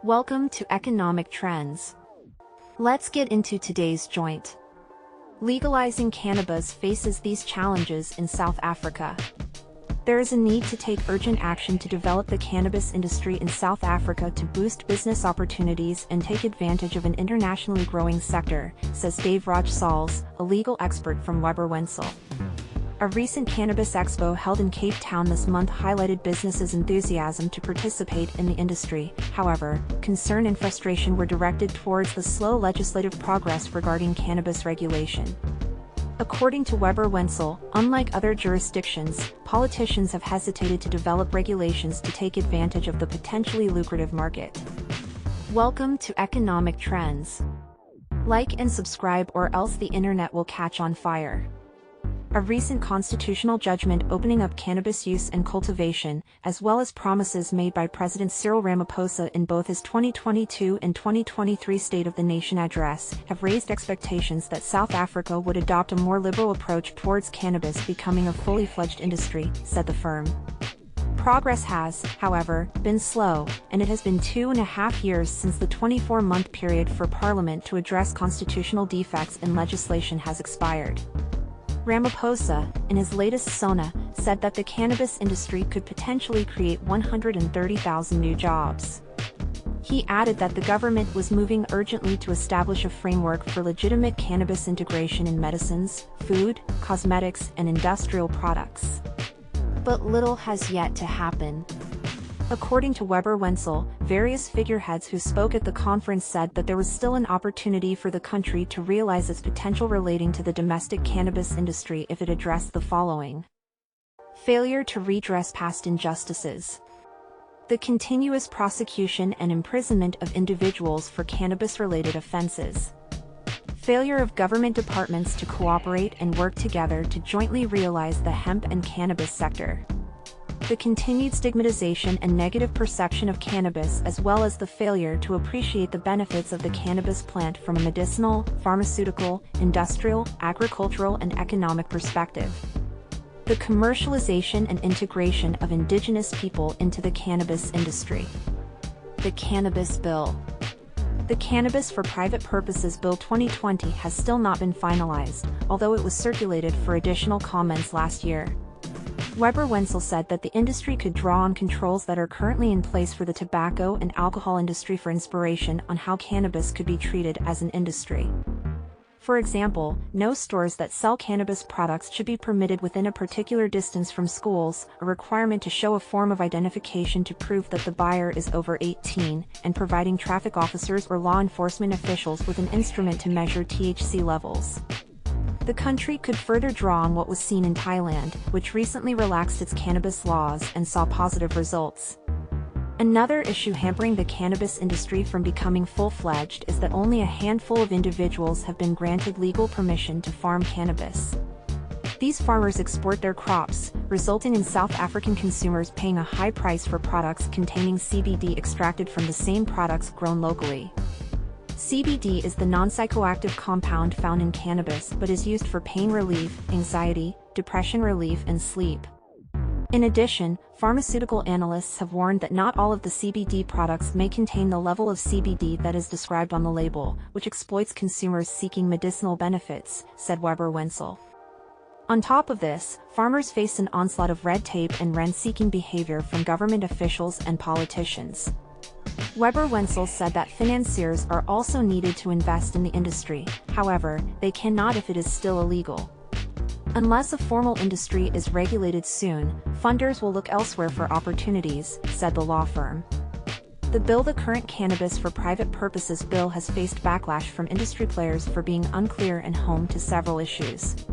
Welcome to Economic Trends. Let's get into today's joint. Legalizing cannabis faces these challenges in South Africa. There is a need to take urgent action to develop the cannabis industry in South Africa to boost business opportunities and take advantage of an internationally growing sector, says Dave Raj Sauls, a legal expert from Weber Wenzel. A recent cannabis expo held in Cape Town this month highlighted businesses' enthusiasm to participate in the industry. However, concern and frustration were directed towards the slow legislative progress regarding cannabis regulation. According to Weber Wenzel, unlike other jurisdictions, politicians have hesitated to develop regulations to take advantage of the potentially lucrative market. Welcome to Economic Trends. Like and subscribe or else the internet will catch on fire. A recent constitutional judgment opening up cannabis use and cultivation, as well as promises made by President Cyril Ramaphosa in both his 2022 and 2023 State of the Nation address, have raised expectations that South Africa would adopt a more liberal approach towards cannabis becoming a fully fledged industry, said the firm. Progress has, however, been slow, and it has been 2.5 years since the 24-month period for Parliament to address constitutional defects in legislation has expired. Ramaphosa, in his latest SONA, said that the cannabis industry could potentially create 130,000 new jobs. He added that the government was moving urgently to establish a framework for legitimate cannabis integration in medicines, food, cosmetics, and industrial products. But little has yet to happen. According to Weber Wenzel, various figureheads who spoke at the conference said that there was still an opportunity for the country to realize its potential relating to the domestic cannabis industry if it addressed the following: failure to redress past injustices, the continuous prosecution and imprisonment of individuals for cannabis-related offenses, failure of government departments to cooperate and work together to jointly realize the hemp and cannabis sector, the continued stigmatization and negative perception of cannabis, as well as the failure to appreciate the benefits of the cannabis plant from a medicinal, pharmaceutical, industrial, agricultural, and economic perspective, the commercialization and integration of indigenous people into the cannabis industry. The Cannabis Bill. The Cannabis for Private Purposes Bill 2020 has still not been finalized, although it was circulated for additional comments last year. Weber Wenzel said that the industry could draw on controls that are currently in place for the tobacco and alcohol industry for inspiration on how cannabis could be treated as an industry. For example, no stores that sell cannabis products should be permitted within a particular distance from schools, a requirement to show a form of identification to prove that the buyer is over 18, and providing traffic officers or law enforcement officials with an instrument to measure THC levels. The country could further draw on what was seen in Thailand, which recently relaxed its cannabis laws and saw positive results. Another issue hampering the cannabis industry from becoming full-fledged is that only a handful of individuals have been granted legal permission to farm cannabis. These farmers export their crops, resulting in South African consumers paying a high price for products containing CBD extracted from the same products grown locally. CBD is the non-psychoactive compound found in cannabis but is used for pain relief, anxiety, depression relief, and sleep. In addition, pharmaceutical analysts have warned that not all of the CBD products may contain the level of CBD that is described on the label, which exploits consumers seeking medicinal benefits, said Weber Wenzel. On top of this, farmers face an onslaught of red tape and rent-seeking behavior from government officials and politicians. Weber Wenzel said that financiers are also needed to invest in the industry, however, they cannot if it is still illegal. Unless a formal industry is regulated soon, funders will look elsewhere for opportunities, said the law firm. The bill, the current Cannabis for Private Purposes bill, has faced backlash from industry players for being unclear and home to several issues.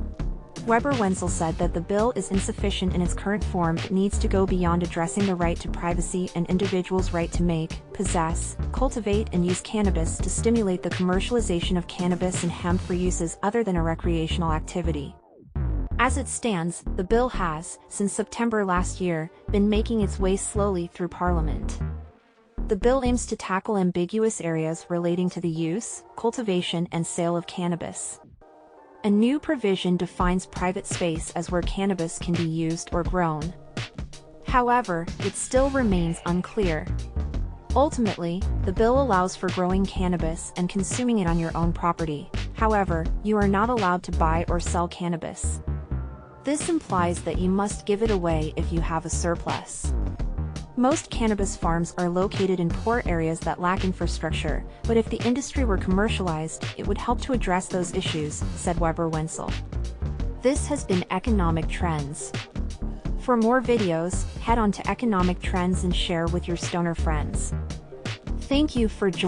Weber Wenzel said that the bill is insufficient in its current form. It needs to go beyond addressing the right to privacy and individuals' right to make, possess, cultivate, and use cannabis to stimulate the commercialization of cannabis and hemp for uses other than a recreational activity. As it stands, the bill has, since September last year, been making its way slowly through Parliament. The bill aims to tackle ambiguous areas relating to the use, cultivation, and sale of cannabis. A new provision defines private space as where cannabis can be used or grown. However, it still remains unclear. Ultimately, the bill allows for growing cannabis and consuming it on your own property. However, you are not allowed to buy or sell cannabis. This implies that you must give it away if you have a surplus. Most cannabis farms are located in poor areas that lack infrastructure, but if the industry were commercialized, it would help to address those issues, said Weber Wenzel. This has been Economic Trends. For more videos, head on to Economic Trends and share with your stoner friends. Thank you for joining.